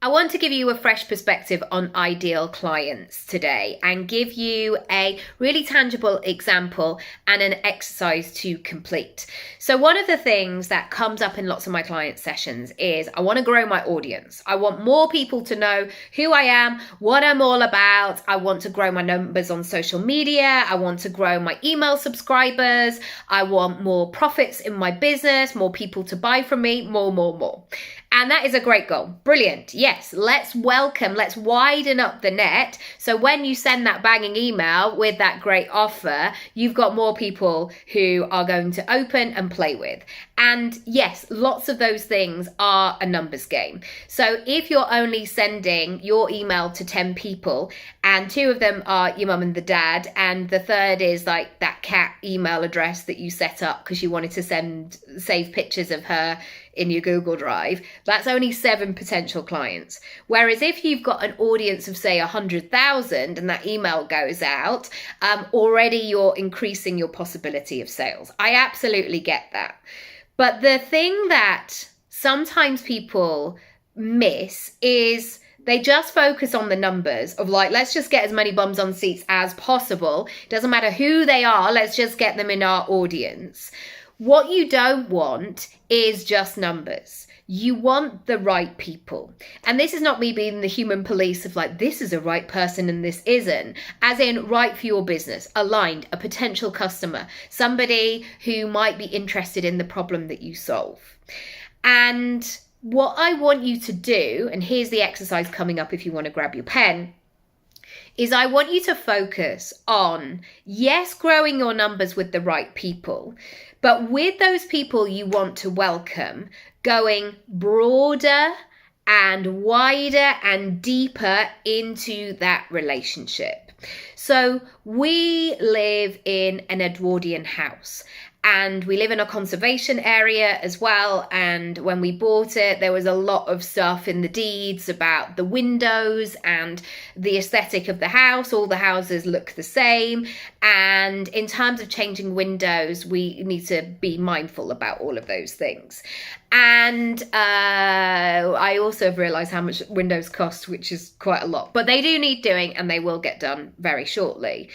I want to give you a fresh perspective on ideal clients today and give you a really tangible example and an exercise to complete. So one of the things that comes up in lots of my client sessions is I want to grow my audience. I want more people to know who I am, what I'm all about. I want to grow my numbers on social media. I want to grow my email subscribers. I want more profits in my business, more people to buy from me, more. And that is a great goal. Brilliant. Yes, let's widen up the net. So when you send that banging email with that great offer, you've got more people who are going to open and play with. And yes, lots of those things are a numbers game. So if you're only sending your email to 10 people and 2 of them are your mum and the dad, and the third is like that cat email address that you set up because you wanted to save pictures of her in your Google Drive, that's only 7 potential clients. Whereas if you've got an audience of say 100,000 and that email goes out, already you're increasing your possibility of sales. I absolutely get that. But the thing that sometimes people miss is they just focus on the numbers of like, let's just get as many bums on seats as possible. It doesn't matter who they are, let's just get them in our audience. What you don't want is just numbers. You want the right people. And this is not me being the human police of like, this is a right person and this isn't. As in right for your business, aligned, a potential customer, somebody who might be interested in the problem that you solve. And what I want you to do, and here's the exercise coming up if you want to grab your pen, is I want you to focus on, yes, growing your numbers with the right people, but with those people you want to welcome, going broader and wider and deeper into that relationship. So we live in an Edwardian house. And we live in a conservation area as well. And when we bought it, there was a lot of stuff in the deeds about the windows and the aesthetic of the house. All the houses look the same. And in terms of changing windows, we need to be mindful about all of those things. And I also have realised how much windows cost, which is quite a lot. But they do need doing and they will get done very shortly.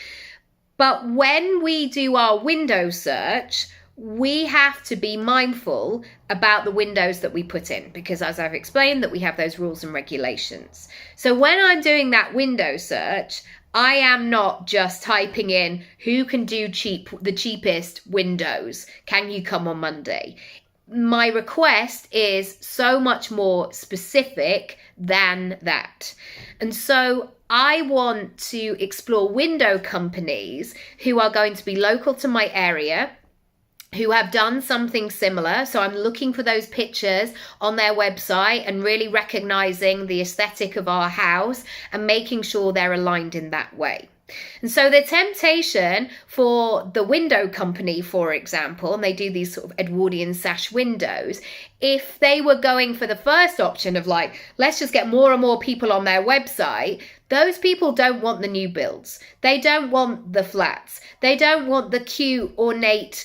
But when we do our window search, we have to be mindful about the windows that we put in, because as I've explained, that we have those rules and regulations. So when I'm doing that window search, I am not just typing in who can do the cheapest windows. Can you come on Monday? My request is so much more specific than that. And so I want to explore window companies who are going to be local to my area, who have done something similar. So I'm looking for those pictures on their website and really recognizing the aesthetic of our house and making sure they're aligned in that way. And so the temptation for the window company, for example, and they do these sort of Edwardian sash windows, if they were going for the first option of like, let's just get more and more people on their website, those people don't want the new builds. They don't want the flats. They don't want the cute, ornate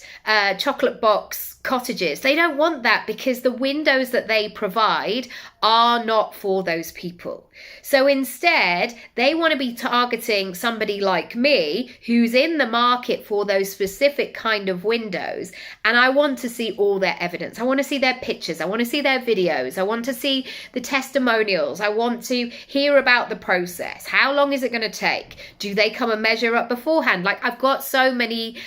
chocolate box cottages. They don't want that because the windows that they provide are not for those people. So instead, they want to be targeting somebody like me who's in the market for those specific kind of windows. And I want to see all their evidence. I want to see their pictures. I want to see their videos. I want to see the testimonials. I want to hear about the process. How long is it going to take? Do they come and measure up beforehand? Like, I've got so many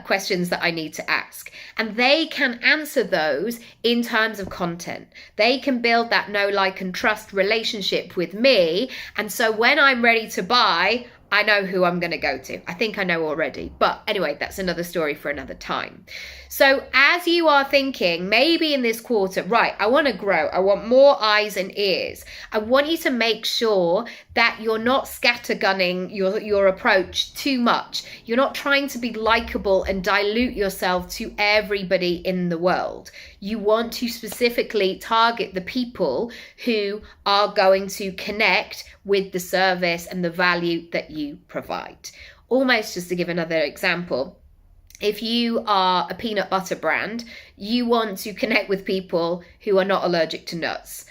questions that I need to ask. And they can answer those in terms of content. They can build that know, like, and trust relationship with me. And so when I'm ready to buy, I know who I'm going to go to. I think I know already. But anyway, that's another story for another time. So as you are thinking, maybe in this quarter, right, I want to grow. I want more eyes and ears. I want you to make sure that you're not scattergunning your approach too much. You're not trying to be likable and dilute yourself to everybody in the world. You want to specifically target the people who are going to connect with the service and the value that you provide. Almost just to give another example, if you are a peanut butter brand, you want to connect with people who are not allergic to nuts.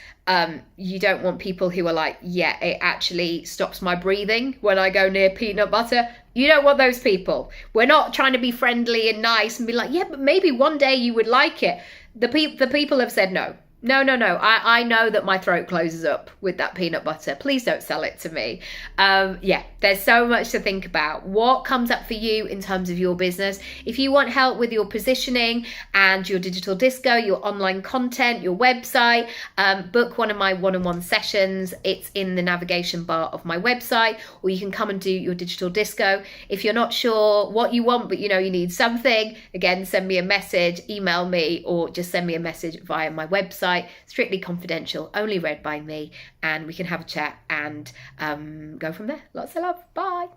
You don't want people who are like, yeah, it actually stops my breathing when I go near peanut butter. You don't want those people. We're not trying to be friendly and nice and be like, yeah, but maybe one day you would like it. The people have said no. No. I know that my throat closes up with that peanut butter. Please don't sell it to me. Yeah, there's so much to think about. What comes up for you in terms of your business? If you want help with your positioning and your digital disco, your online content, your website, book one of my one-on-one sessions. It's in the navigation bar of my website, or you can come and do your digital disco. If you're not sure what you want, but you know you need something, again, send me a message, email me, or just send me a message via my website. Strictly confidential, only read by me, and we can have a chat and go from there. Lots of love. Bye.